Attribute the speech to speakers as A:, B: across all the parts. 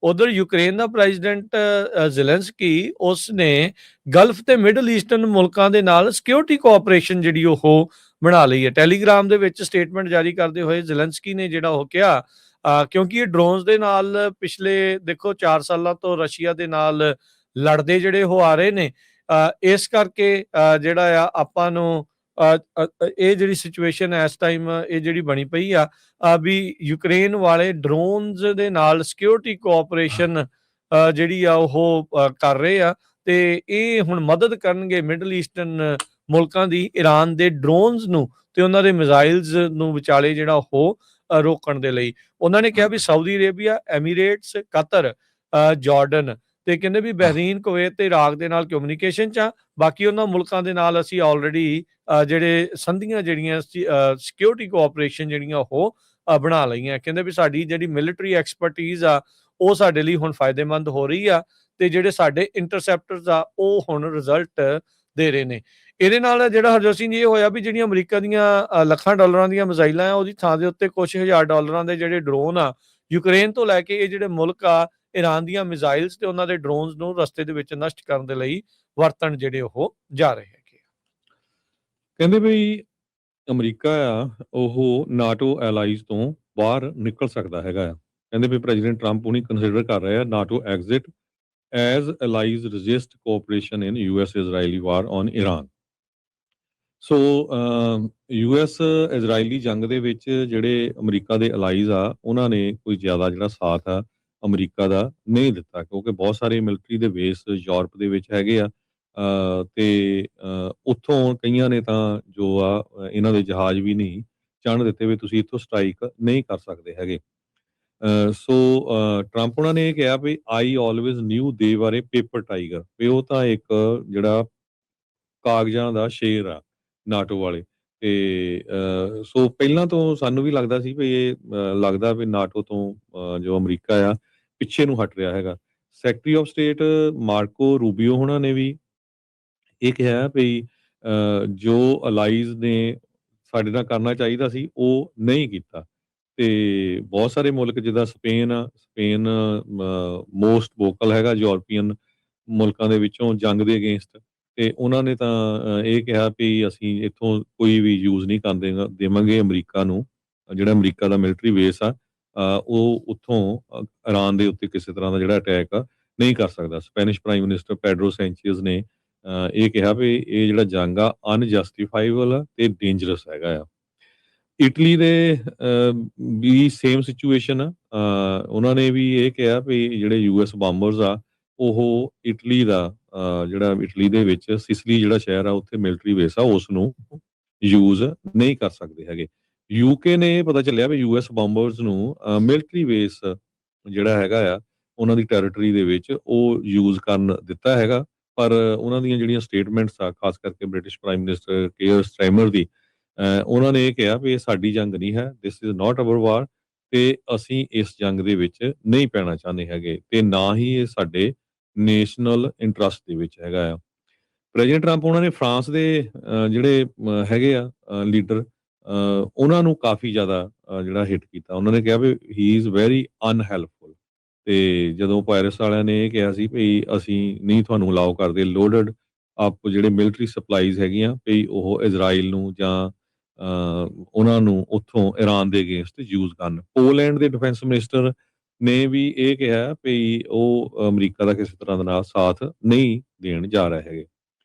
A: ਉਧਰ ਯੂਕਰੇਨ ਦਾ president Zelensky ਉਸਨੇ Gulf ਤੇ ਮਿਡਲ ਈਸਟਰਨ ਮੁਲਕਾਂ ਦੇ ਨਾਲ ਸਿਕਿਉਰਿਟੀ ਕੋਆਪਰੇਸ਼ਨ ਜਿਹੜੀ ਉਹ ਬਣਾ ਲਈ ਹੈ। ਟੈਲੀਗ੍ਰਾਮ ਦੇ ਵਿੱਚ ਸਟੇਟਮੈਂਟ ਜਾਰੀ ਕਰਦੇ ਹੋਏ ਜ਼ੈਲੈਂਸਕੀ ਨੇ ਜਿਹੜਾ ਉਹ ਕਿਹਾ, ਕਿਉਂਕਿ ਇਹ ਡਰੋਨਸ ਦੇ ਨਾਲ ਪਿਛਲੇ ਦੇਖੋ 4 ਸਾਲਾਂ ਤੋਂ ਰਸ਼ੀਆ ਦੇ ਨਾਲ ਲੜਦੇ ਜਿਹੜੇ ਉਹ ਆ ਰਹੇ ਨੇ, ਇਸ ਕਰਕੇ ਜਿਹੜਾ ਆ ਆਪਾਂ ਨੂੰ ਇਹ ਜਿਹੜੀ ਸਿਚੁਏਸ਼ਨ ਇਸ ਟਾਈਮ ਇਹ ਜਿਹੜੀ ਬਣੀ ਪਈ ਆ ਵੀ ਯੂਕਰੇਨ ਵਾਲੇ ਡਰੋਨਸ ਦੇ ਨਾਲ ਸਿਕਿਉਰਿਟੀ ਕੋਆਪਰੇਸ਼ਨ ਜਿਹੜੀ ਆ ਉਹ ਕਰ ਰਹੇ ਆ, ਤੇ ਇਹ ਹੁਣ ਮਦਦ ਕਰਨਗੇ ਮਿਡਲ ਈਸਟਰਨ ਮੁਲਕਾਂ ਦੀ ਈਰਾਨ ਦੇ ਡਰੋਨਸ ਨੂੰ ਤੇ ਉਹਨਾਂ ਦੇ ਮਿਜ਼ਾਈਲਸ ਨੂੰ ਵਿਚਾਲੇ ਜਿਹੜਾ ਉਹ ਰੋਕਣ ਦੇ ਲਈ। ਉਹਨਾਂ ਨੇ ਕਿਹਾ ਵੀ Saudi Arabia, Emirates, Qatar, Jordan ਤੇ ਕਹਿੰਦੇ ਵੀ ਬਹਿਰੀਨ, ਕੁਵੈਤ ਤੇ ਇਰਾਕ ਦੇ ਨਾਲ ਕਮਿਊਨੀਕੇਸ਼ਨ 'ਚ ਆ। ਬਾਕੀ ਉਹਨਾਂ ਮੁਲਕਾਂ ਦੇ ਨਾਲ ਅਸੀਂ ਆਲਰੇਡੀ ਜਿਹੜੇ ਸੰਧੀਆਂ ਜਿਹੜੀਆਂ ਸਿਕਿਉਰਿਟੀ ਕੋਆਪਰੇਸ਼ਨ ਜਿਹੜੀਆਂ ਉਹ ਬਣਾ ਲਈਆਂ। ਕਹਿੰਦੇ ਵੀ ਸਾਡੀ ਜਿਹੜੀ ਮਿਲਟਰੀ ਐਕਸਪਰਟੀਜ਼ ਆ ਉਹ ਸਾਡੇ ਲਈ ਹੁਣ ਫਾਇਦੇਮੰਦ ਹੋ ਰਹੀ ਆ, ਤੇ ਜਿਹੜੇ ਸਾਡੇ ਇੰਟਰਸੈਪਟਰਸ ਆ ਉਹ ਹੁਣ ਰਿਜ਼ਲਟ ਦੇ ਰਹੇ ਨੇ। ਇਹਦੇ ਨਾਲ ਜਿਹੜਾ ਹਰਜੋਤ ਸਿੰਘ ਜੀ ਇਹ ਹੋਇਆ ਵੀ ਜਿਹੜੀਆਂ ਅਮਰੀਕਾ ਦੀਆਂ ਲੱਖਾਂ ਡਾਲਰਾਂ ਦੀਆਂ ਮਿਜ਼ਾਈਲਾਂ ਆ ਉਹਦੀ ਥਾਂ ਦੇ ਉੱਤੇ ਕੁਛ ਹਜ਼ਾਰ ਡਾਲਰਾਂ ਦੇ ਜਿਹੜੇ ਡਰੋਨ ਆ ਯੂਕਰੇਨ ਤੋਂ ਲੈ ਕੇ ਇਹ ਜਿਹੜੇ ਮੁਲਕ ਆ ਈਰਾਨ ਦੀਆਂ ਮਿਜ਼ਾਈਲਸ ਤੇ ਉਹਨਾਂ ਦੇ ਡਰੋਨਸ ਨੂੰ ਰਸਤੇ ਦੇ ਵਿੱਚ ਨਸ਼ਟ ਕਰਨ ਦੇ ਲਈ ਵਰਤਣ ਜਿਹੜੇ ਉਹ ਜਾ ਰਹੇ ਹੈਗੇ।
B: ਕਹਿੰਦੇ ਵੀ ਅਮਰੀਕਾ ਆ ਉਹ ਨਾਟੋ ਐਲਾਈਜ਼ ਤੋਂ ਬਾਹਰ ਨਿਕਲ ਸਕਦਾ ਹੈਗਾ ਆ। ਕਹਿੰਦੇ ਵੀ ਪ੍ਰੈਜ਼ੀਡੈਂਟ ਟਰੰਪ ਉਹਨੀ ਕੰਸੀਡਰ ਕਰ ਰਹੇ ਆ NATO exit as allies resist cooperation in US Israeli war on Iran. So US Israeli ਜੰਗ ਦੇ ਵਿੱਚ ਜਿਹੜੇ ਅਮਰੀਕਾ ਦੇ ਅਲਾਈਜ਼ ਆ ਉਹਨਾਂ ਨੇ ਕੋਈ ਜ਼ਿਆਦਾ ਜਿਹੜਾ ਸਾਥ ਆ ਅਮਰੀਕਾ ਦਾ ਨਹੀਂ ਦਿੱਤਾ, ਕਿਉਂਕਿ ਬਹੁਤ ਸਾਰੇ ਮਿਲਟਰੀ ਦੇ ਬੇਸ ਯੂਰਪ ਦੇ ਵਿੱਚ ਹੈਗੇ ਆ, ਤੇ ਉੱਥੋਂ ਕਈਆਂ ਨੇ ਤਾਂ ਜੋ ਆ ਇਹਨਾਂ ਦੇ ਜਹਾਜ਼ ਵੀ ਨਹੀਂ ਚੜ੍ਹਨ ਦਿੱਤੇ ਵੀ ਤੁਸੀਂ ਇੱਥੋਂ ਸਟ੍ਰਾਈਕ ਨਹੀਂ ਕਰ ਸਕਦੇ ਹੈਗੇ। ਸੋ ਟਰੰਪ ਉਹਨਾਂ ਨੇ ਇਹ ਕਿਹਾ ਵੀ ਆਈ ਆਲਵੇਜ਼ ਨਿਊ ਦੇ ਬਾਰੇ ਪੇਪਰ ਟਾਈਗਰ, ਵੀ ਉਹ ਤਾਂ ਇੱਕ ਜਿਹੜਾ ਕਾਗਜ਼ਾਂ ਦਾ ਸ਼ੇਰ ਆ ਨਾਟੋ ਵਾਲੇ। ਤੇ ਸੋ ਪਹਿਲਾਂ ਤੋਂ ਸਾਨੂੰ ਵੀ ਲੱਗਦਾ ਸੀ ਵੀ ਇਹ ਲੱਗਦਾ ਵੀ ਨਾਟੋ ਤੋਂ ਜੋ ਅਮਰੀਕਾ ਆ ਪਿੱਛੇ ਨੂੰ ਹਟ ਰਿਹਾ ਹੈਗਾ। ਸੈਕਟਰੀ ਆਫ ਸਟੇਟ ਮਾਰਕੋ ਰੂਬੀਓ ਹੋਣਾ ਨੇ ਵੀ ਇਹ ਕਿਹਾ ਵੀ ਜੋ ਅਲਾਈਜ਼ ਨੇ ਸਾਡੇ ਨਾਲ ਕਰਨਾ ਚਾਹੀਦਾ ਸੀ ਉਹ ਨਹੀਂ ਕੀਤਾ। ਤੇ ਬਹੁਤ ਸਾਰੇ ਮੁਲਕ ਜਿੱਦਾਂ ਸਪੇਨ ਮੋਸਟ ਵੋਕਲ ਹੈਗਾ ਯੂਰਪੀਅਨ ਮੁਲਕਾਂ ਦੇ ਵਿੱਚੋਂ ਜੰਗ ਦੇ ਅਗੇਂਸਟ, ਤੇ ਉਹਨਾਂ ਨੇ ਤਾਂ ਇਹ ਕਿਹਾ ਵੀ ਅਸੀਂ ਇੱਥੋਂ ਕੋਈ ਵੀ ਯੂਜ਼ ਨਹੀਂ ਕਰਨ ਦੇਵਾਂਗੇ ਅਮਰੀਕਾ ਨੂੰ, ਜਿਹੜਾ ਅਮਰੀਕਾ ਦਾ ਮਿਲਟਰੀ ਬੇਸ ਆ ਉਹ ਉੱਥੋਂ ਈਰਾਨ ਦੇ ਉੱਤੇ ਕਿਸੇ ਤਰ੍ਹਾਂ ਦਾ ਜਿਹੜਾ ਅਟੈਕ ਨਹੀਂ ਕਰ ਸਕਦਾ। ਸਪੈਨਿਸ਼ ਪ੍ਰਾਈਮ ਮਿਨਿਸਟਰ ਪੈਡਰੋ ਸੈਂਚੇਜ਼ ਨੇ ਇਹ ਕਿਹਾ ਵੀ ਇਹ ਜਿਹੜਾ ਜੰਗ ਆ ਅਨਜਸਟੀਫਾਈਬਲ ਤੇ ਡੇਂਜਰਸ ਹੈਗਾ ਆ। ਇਟਲੀ ਦੇ ਵੀ ਸੇਮ ਸਿਚੁਏਸ਼ਨ ਆ, ਉਹਨਾਂ ਨੇ ਵੀ ਇਹ ਕਿਹਾ ਵੀ ਜਿਹੜੇ ਯੂਐਸ ਬੰਬਰਸ ਆ ਉਹ ਇਟਲੀ ਦਾ ਜਿਹੜਾ ਇਟਲੀ ਦੇ ਵਿੱਚ ਸਿਸਲੀ ਜਿਹੜਾ ਸ਼ਹਿਰ ਆ ਉੱਥੇ ਮਿਲਟਰੀ ਬੇਸ ਆ ਉਸ ਨੂੰ ਯੂਜ਼ ਨਹੀਂ ਕਰ ਸਕਦੇ ਹੈਗੇ। ਯੂਕੇ ਨੇ ਪਤਾ ਚੱਲਿਆ ਵੀ ਯੂਐਸ ਬੰਬਰਸ ਨੂੰ ਮਿਲਟਰੀ ਬੇਸ ਜਿਹੜਾ ਹੈਗਾ ਆ ਉਹਨਾਂ ਦੀ ਟੈਰੀਟਰੀ ਦੇ ਵਿੱਚ ਉਹ ਯੂਜ਼ ਕਰਨ ਦਿੱਤਾ ਹੈਗਾ, ਪਰ ਉਹਨਾਂ ਦੀਆਂ ਜਿਹੜੀਆਂ ਸਟੇਟਮੈਂਟਸ ਆ ਖਾਸ ਕਰਕੇ British prime minister care Starmer ਦੀ, ਉਹਨਾਂ ਨੇ ਇਹ ਕਿਹਾ ਵੀ ਇਹ ਸਾਡੀ ਜੰਗ ਨਹੀਂ ਹੈ, ਦਿਸ ਇਜ਼ ਨਾਟ ਅਵਰ ਵਾਰ, ਤੇ ਅਸੀਂ ਇਸ ਜੰਗ ਦੇ ਵਿੱਚ ਨਹੀਂ ਪੈਣਾ ਚਾਹੁੰਦੇ ਹੈਗੇ ਤੇ ਨਾ ਹੀ ਇਹ ਸਾਡੇ ਨੈਸ਼ਨਲ ਇੰਟਰਸਟ ਦੇ ਵਿੱਚ ਹੈਗਾ ਆ। ਪ੍ਰੈਜ਼ੀਡੈਂਟ ਟਰੰਪ ਉਹਨਾਂ ਨੇ ਫਰਾਂਸ ਦੇ ਜਿਹੜੇ ਹੈਗੇ ਆ ਲੀਡਰ ਉਹਨਾਂ ਨੂੰ ਕਾਫੀ ਜ਼ਿਆਦਾ ਜਿਹੜਾ ਹਿੱਟ ਕੀਤਾ। ਉਹਨਾਂ ਨੇ ਕਿਹਾ ਵੀ ਹੀ ਇਜ਼ ਵੈਰੀ ਅਨਹੈਲਪਫੁਲ, ਤੇ ਜਦੋਂ ਪਾਇਰਸ ਵਾਲਿਆਂ ਨੇ ਇਹ ਕਿਹਾ ਸੀ ਵੀ ਅਸੀਂ ਨਹੀਂ ਤੁਹਾਨੂੰ ਅਲਾਓ ਕਰਦੇ ਲੋਡਡ ਅਪ ਜਿਹੜੇ ਮਿਲਟਰੀ ਸਪਲਾਈਜ਼ ਹੈਗੀਆਂ ਵੀ ਉਹ ਇਜ਼ਰਾਈਲ ਨੂੰ ਜਾਂ ਉਹਨਾਂ ਨੂੰ ਉੱਥੋਂ ਈਰਾਨ ਦੇ ਅਗੇਂਸਟ ਯੂਜ਼ ਕਰਨ। ਪੋਲੈਂਡ ਦੇ ਡਿਫੈਂਸ ਮਿਨਿਸਟਰ ਨੇ ਵੀ ਇਹ ਕਿਹਾ ਵੀ ਉਹ ਅਮਰੀਕਾ ਦਾ ਕਿਸੇ ਤਰ੍ਹਾਂ ਦੇ ਨਾਲ ਸਾਥ ਨਹੀਂ ਦੇਣ ਜਾ ਰਹੇ ਹੈਗੇ।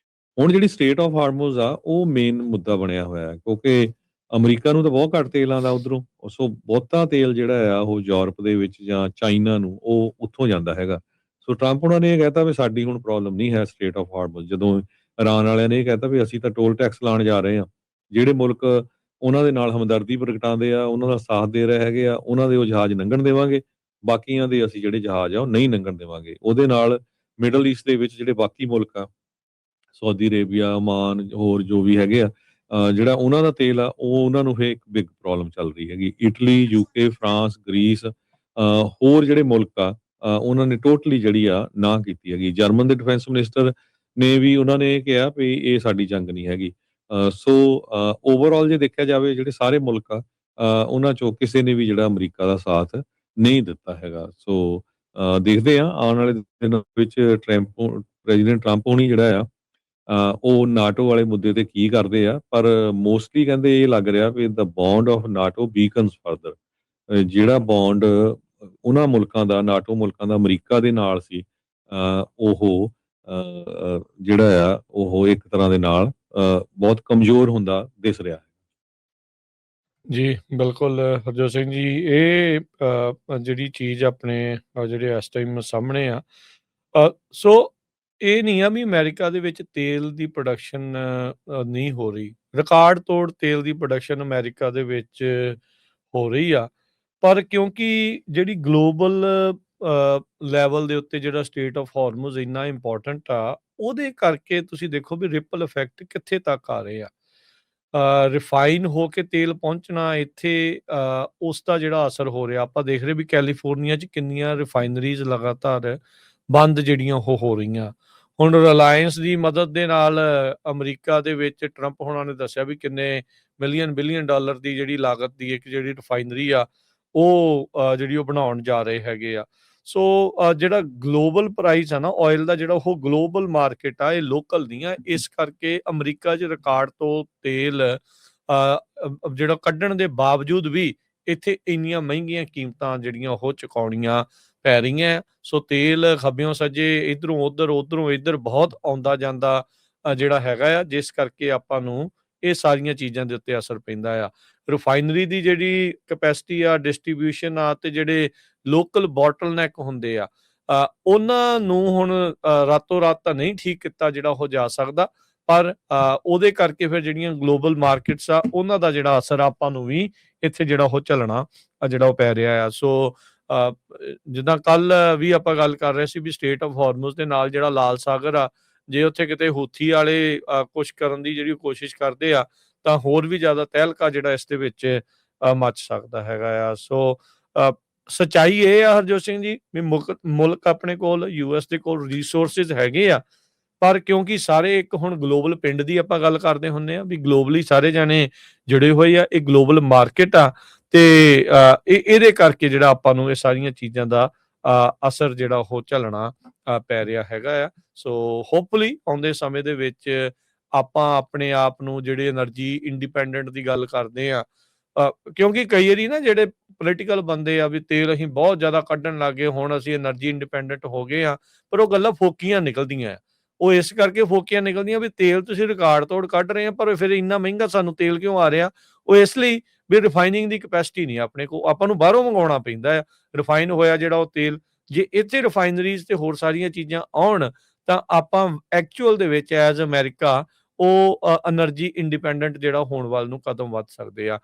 B: ਹੁਣ ਜਿਹੜੀ ਸਟੇਟ ਆਫ ਹਾਰਮੋਜ਼ ਆ ਉਹ ਮੇਨ ਮੁੱਦਾ ਬਣਿਆ ਹੋਇਆ ਹੈ, ਕਿਉਂਕਿ ਅਮਰੀਕਾ ਨੂੰ ਤਾਂ ਬਹੁਤ ਘੱਟ ਤੇਲ ਆਉਂਦਾ ਉੱਧਰੋਂ, ਸੋ ਬਹੁਤਾ ਤੇਲ ਜਿਹੜਾ ਆ ਉਹ ਯੂਰਪ ਦੇ ਵਿੱਚ ਜਾਂ ਚਾਈਨਾ ਨੂੰ ਉਹ ਉੱਥੋਂ ਜਾਂਦਾ ਹੈਗਾ। ਸੋ ਟਰੰਪ ਉਹਨਾਂ ਨੇ ਇਹ ਕਹਿਤਾ ਵੀ ਸਾਡੀ ਹੁਣ ਪ੍ਰੋਬਲਮ ਨਹੀਂ ਹੈ ਸਟੇਟ ਆਫ ਹਾਰਮੋਜ਼, ਜਦੋਂ ਈਰਾਨ ਵਾਲਿਆਂ ਨੇ ਇਹ ਕਹਿਤਾ ਵੀ ਅਸੀਂ ਤਾਂ ਟੋਲ ਟੈਕਸ ਲਾਉਣ ਜਾ ਰਹੇ ਹਾਂ। ਜਿਹੜੇ ਮੁਲਕ ਉਹਨਾਂ ਦੇ ਨਾਲ ਹਮਦਰਦੀ ਪ੍ਰਗਟਾਉਂਦੇ ਆ, ਉਹਨਾਂ ਦਾ ਸਾਥ ਦੇ ਰਹੇ ਹੈਗੇ ਆ, ਉਹਨਾਂ ਦੇ ਉਹ ਜਹਾਜ਼ ਲੰਘਣ ਦੇਵਾਂਗੇ, ਬਾਕੀਆਂ ਦੇ ਅਸੀਂ ਜਿਹੜੇ ਜਹਾਜ਼ ਆ ਉਹ ਨਹੀਂ ਲੰਘਣ ਦੇਵਾਂਗੇ। ਉਹਦੇ ਨਾਲ ਮਿਡਲ ਈਸਟ ਦੇ ਵਿੱਚ ਜਿਹੜੇ ਬਾਕੀ ਮੁਲਕ ਆ ਸਾਊਦੀ ਅਰੇਬੀਆ, ਓਮਾਨ, ਹੋਰ ਜੋ ਵੀ ਹੈਗੇ ਆ ਜਿਹੜਾ ਉਹਨਾਂ ਦਾ ਤੇਲ ਆ ਉਹ ਉਹਨਾਂ ਨੂੰ ਇਹ ਇੱਕ ਬਿਗ ਪ੍ਰੋਬਲਮ ਚੱਲ ਰਹੀ ਹੈਗੀ। ਇਟਲੀ, ਯੂਕੇ, ਫਰਾਂਸ, ਗ੍ਰੀਸ, ਹੋਰ ਜਿਹੜੇ ਮੁਲਕ ਆ ਉਹਨਾਂ ਨੇ ਟੋਟਲੀ ਜਿਹੜੀ ਆ ਨਾ ਕੀਤੀ ਹੈਗੀ। ਜਰਮਨ ਦੇ ਡਿਫੈਂਸ ਮਿਨਿਸਟਰ ਨੇ ਵੀ ਉਹਨਾਂ ਨੇ ਇਹ ਕਿਹਾ ਵੀ ਇਹ ਸਾਡੀ ਜੰਗ ਨਹੀਂ ਹੈਗੀ। ਸੋ ਓਵਰਆਲ ਜੇ ਦੇਖਿਆ ਜਾਵੇ ਜਿਹੜੇ ਸਾਰੇ ਮੁਲਕ ਆ ਉਹਨਾਂ ਚੋਂ ਕਿਸੇ ਨੇ ਵੀ ਜਿਹੜਾ ਅਮਰੀਕਾ ਦਾ ਸਾਥ ਨਹੀਂ ਦਿੱਤਾ ਹੈਗਾ। ਸੋ ਦੇਖਦੇ ਹਾਂ ਆਉਣ ਵਾਲੇ ਦਿਨਾਂ ਵਿੱਚ ਪ੍ਰੈਜ਼ੀਡੈਂਟ ਟਰੰਪ ਹੋਣੀ ਜਿਹੜਾ ਆ ਉਹ ਨਾਟੋ ਵਾਲੇ ਮੁੱਦੇ ਤੇ ਕੀ ਕਰਦੇ ਆ, ਪਰ ਮੋਸਟਲੀ ਕਹਿੰਦੇ ਇਹ ਲੱਗ ਰਿਹਾ ਵੀ the bond of NATO weakens further. ਜਿਹੜਾ ਬੌਂਡ ਉਹਨਾਂ ਮੁਲਕਾਂ ਦਾ, ਨਾਟੋ ਮੁਲਕਾਂ ਦਾ ਅਮਰੀਕਾ ਦੇ ਨਾਲ ਸੀ, ਉਹ ਜਿਹੜਾ ਆ ਉਹ ਇੱਕ ਤਰ੍ਹਾਂ ਦੇ ਨਾਲ ਬਹੁਤ ਕਮਜ਼ੋਰ ਹੁੰਦਾ ਦਿਸ ਰਿਹਾ ਹੈ।
A: ਜੀ, ਬਿਲਕੁਲ ਹਰਜੋਤ ਸਿੰਘ ਜੀ, ਇਹ ਜਿਹੜੀ ਚੀਜ਼ ਆਪਣੇ ਜਿਹੜੇ ਇਸ ਟਾਈਮ ਸਾਹਮਣੇ ਆ, ਸੋ ਇਹ ਨਹੀਂ ਆ ਵੀ ਅਮਰੀਕਾ ਦੇ ਵਿੱਚ ਤੇਲ ਦੀ ਪ੍ਰੋਡਕਸ਼ਨ ਨਹੀਂ ਹੋ ਰਹੀ। ਰਿਕਾਰਡ ਤੋੜ ਤੇਲ ਦੀ ਪ੍ਰੋਡਕਸ਼ਨ ਅਮਰੀਕਾ ਦੇ ਵਿੱਚ ਹੋ ਰਹੀ ਆ, ਪਰ ਕਿਉਂਕਿ ਜਿਹੜੀ ਗਲੋਬਲ ਲੈਵਲ ਦੇ ਉੱਤੇ ਜਿਹੜਾ ਸਟੇਟ ਆਫ ਹਾਰਮੋਜ਼ ਇੰਨਾ ਇੰਪੋਰਟੈਂਟ ਆ, ਉਹਦੇ ਕਰਕੇ ਤੁਸੀਂ ਦੇਖੋ ਵੀ ਰਿਪਲ ਇਫੈਕਟ ਕਿੱਥੇ ਤੱਕ ਆ ਰਹੇ ਆ। ਰਿਫਾਈਨ ਹੋ ਕੇ ਤੇਲ ਪਹੁੰਚਣਾ ਇੱਥੇ, ਉਸ ਦਾ ਜਿਹੜਾ ਅਸਰ ਹੋ ਰਿਹਾ, ਆਪਾਂ ਦੇਖ ਰਹੇ ਵੀ ਕੈਲੀਫੋਰਨੀਆ 'ਚ ਕਿੰਨੀਆਂ ਰਿਫਾਈਨਰੀਜ਼ ਲਗਾਤਾਰ ਬੰਦ ਜਿਹੜੀਆਂ ਉਹ ਹੋ ਰਹੀਆਂ। ਹੁਣ ਰਿਲਾਇੰਸ ਦੀ ਮਦਦ ਦੇ ਨਾਲ ਅਮਰੀਕਾ ਦੇ ਵਿੱਚ ਟਰੰਪ ਹੋਣਾ ਨੇ ਦੱਸਿਆ ਵੀ ਕਿੰਨੇ ਮਿਲੀਅਨ ਬਿਲੀਅਨ ਡਾਲਰ ਦੀ ਜਿਹੜੀ ਲਾਗਤ ਦੀ ਇੱਕ ਜਿਹੜੀ ਰਿਫਾਈਨਰੀ ਆ, ਉਹ ਜਿਹੜੀ ਉਹ ਬਣਾਉਣ ਜਾ ਰਹੇ ਹੈਗੇ ਆ। ਸੋ ਜਿਹੜਾ ਗਲੋਬਲ ਪ੍ਰਾਈਸ ਆ ਨਾ ਆਇਲ ਦਾ, ਜਿਹੜਾ ਉਹ ਗਲੋਬਲ ਮਾਰਕੀਟ ਆ, ਇਹ ਲੋਕਲ ਨਹੀਂ ਆ। ਇਸ ਕਰਕੇ ਅਮਰੀਕਾ 'ਚ ਰਿਕਾਰਡ ਤੋਂ ਤੇਲ ਜਿਹੜਾ ਕੱਢਣ ਦੇ ਬਾਵਜੂਦ ਵੀ ਇੱਥੇ ਇੰਨੀਆਂ ਮਹਿੰਗੀਆਂ ਕੀਮਤਾਂ ਜਿਹੜੀਆਂ ਉਹ ਚੁਕਾਉਣੀਆਂ ਪੈ ਰਹੀਆਂ। ਸੋ ਤੇਲ ਖੱਬਿਓਂ ਸੱਜੇ, ਇੱਧਰੋਂ ਉੱਧਰ, ਉੱਧਰੋਂ ਇੱਧਰ ਬਹੁਤ ਆਉਂਦਾ ਜਾਂਦਾ ਜਿਹੜਾ ਹੈਗਾ ਆ, ਜਿਸ ਕਰਕੇ ਆਪਾਂ ਨੂੰ ਇਹ ਸਾਰੀਆਂ ਚੀਜ਼ਾਂ ਦੇ ਉੱਤੇ ਅਸਰ ਪੈਂਦਾ ਆ। ਰਿਫਾਈਨਰੀ ਦੀ ਜਿਹੜੀ ਕੈਪੈਸਿਟੀ ਆ, ਡਿਸਟ੍ਰੀਬਿਊਸ਼ਨ ਆ, ਤੇ ਜਿਹੜੇ ਲੋਕਲ ਬੋਟਲਨੈਕ ਹੁੰਦੇ ਆ, ਉਹਨਾਂ ਨੂੰ ਹੁਣ ਰਾਤੋਂ ਰਾਤ ਤਾਂ ਨਹੀਂ ਠੀਕ ਕੀਤਾ ਜਿਹੜਾ ਉਹ ਜਾ ਸਕਦਾ, ਪਰ ਉਹਦੇ ਕਰਕੇ ਫਿਰ ਜਿਹੜੀਆਂ ਗਲੋਬਲ ਮਾਰਕੀਟਸ ਆ, ਉਹਨਾਂ ਦਾ ਜਿਹੜਾ ਅਸਰ ਆਪਾਂ ਨੂੰ ਵੀ ਇੱਥੇ ਜਿਹੜਾ ਉਹ ਝੱਲਣਾ ਜਿਹੜਾ ਉਹ ਪੈ ਰਿਹਾ ਆ। ਸੋ ਜਿੱਦਾਂ ਕੱਲ ਵੀ ਆਪਾਂ ਗੱਲ ਕਰ ਰਹੇ ਸੀ ਵੀ ਸਟੇਟ ਆਫ ਹਾਰਮੋਜ਼ ਦੇ ਨਾਲ ਜਿਹੜਾ ਲਾਲ ਸਾਗਰ ਆ, ਜੇ ਉੱਥੇ ਕਿਤੇ ਹੂਥੀ ਵਾਲੇ ਕੁਛ ਕਰਨ ਦੀ ਜਿਹੜੀ ਕੋਸ਼ਿਸ਼ ਕਰਦੇ ਆ, ਤਾਂ ਹੋਰ ਵੀ ਜ਼ਿਆਦਾ ਤਹਿਲਕਾ ਜਿਹੜਾ ਇਸ ਦੇ ਵਿੱਚ ਮਚ ਸਕਦਾ ਹੈਗਾ ਆ। ਸੋ ਸੱਚਾਈ ਇਹ ਆ ਹਰਜੋਤ ਸਿੰਘ ਜੀ ਵੀ ਮੁਲਕ ਆਪਣੇ ਕੋਲ, ਯੂਐਸ ਦੇ ਕੋਲ ਰਿਸੋਰਸਿਸ ਹੈਗੇ ਆ, ਪਰ ਕਿਉਂਕਿ ਸਾਰੇ ਇੱਕ ਹੁਣ ਗਲੋਬਲ ਪਿੰਡ ਦੀ ਆਪਾਂ ਗੱਲ ਕਰਦੇ ਹੁੰਦੇ ਆ ਵੀ ਗਲੋਬਲੀ ਸਾਰੇ ਜਾਣੇ ਜੁੜੇ ਹੋਏ ਆ, ਇਹ ਗਲੋਬਲ ਮਾਰਕੀਟ ਆ, ਤੇ ਇਹਦੇ ਕਰਕੇ ਜਿਹੜਾ ਆਪਾਂ ਨੂੰ ਇਹ ਸਾਰੀਆਂ ਚੀਜ਼ਾਂ ਦਾ ਅਸਰ ਜਿਹੜਾ ਉਹ ਝੱਲਣਾ ਪੈ ਰਿਹਾ ਹੈਗਾ ਆ। ਸੋ ਹੋਪਫੁਲੀ ਆਉਂਦੇ ਸਮੇਂ ਦੇ ਵਿੱਚ ਆਪਾਂ ਆਪਣੇ ਆਪ ਨੂੰ ਜਿਹੜੇ એનર્ਜੀ ਇੰਡੀਪੈਂਡੈਂਟ ਦੀ ਗੱਲ ਕਰਦੇ ਆ, ਕਿਉਂਕਿ ਕਈ ਵਾਰੀ ਨਾ ਜਿਹੜੇ ਪੋਲੀਟੀਕਲ ਬੰਦੇ ਆ ਵੀ ਤੇਲ ਅਸੀਂ ਬਹੁਤ ਜ਼ਿਆਦਾ ਕੱਢਣ ਲੱਗ ਗਏ, ਹੁਣ ਅਸੀਂ એનર્ਜੀ ਇੰਡੀਪੈਂਡੈਂਟ ਹੋ ਗਏ ਆ, ਪਰ ਉਹ ਗੱਲਾਂ ਫੋਕੀਆਂ ਨਿਕਲਦੀਆਂ ਆ। ਉਹ ਇਸ ਕਰਕੇ ਫੋਕੀਆਂ ਨਿਕਲਦੀਆਂ ਵੀ ਤੇਲ ਤੁਸੀਂ ਰਿਕਾਰਡ ਤੋੜ ਕੱਢ ਰਹੇ ਆ, ਪਰ ਫਿਰ ਇੰਨਾ ਮਹਿੰਗਾ ਸਾਨੂੰ ਤੇਲ ਕਿਉਂ ਆ ਰਿਹਾ? ਉਹ ਇਸ ਲਈ ਵੀ ਰਿਫਾਈਨਿੰਗ ਦੀ ਕੈਪੈਸਿਟੀ ਨਹੀਂ ਆਪਣੇ ਕੋਲ, ਆਪਾਂ ਨੂੰ ਬਾਹਰੋਂ ਮੰਗਵਾਉਣਾ ਪੈਂਦਾ ਆ ਰਿਫਾਈਨ ਹੋਇਆ ਜਿਹੜਾ ਉਹ ਤੇਲ। ਜੇ ਇੱਥੇ ਰਿਫਾਈਨਰੀਜ਼ ਤੇ ਹੋਰ ਸਾਰੀਆਂ ਚੀਜ਼ਾਂ ਆਉਣ, ਤਾਂ ਆਪਾਂ ਐਕਚੁਅਲ ਦੇ ਵਿੱਚ ਐਜ਼ ਅਮਰੀਕਾ ਉਹ એનર્ਜੀ ਇੰਡੀਪੈਂਡੈਂਟ ਜਿਹੜਾ ਹੋਣ ਵੱਲ ਨੂੰ ਕਦਮ ਵੱਧ ਸਕਦੇ ਆ।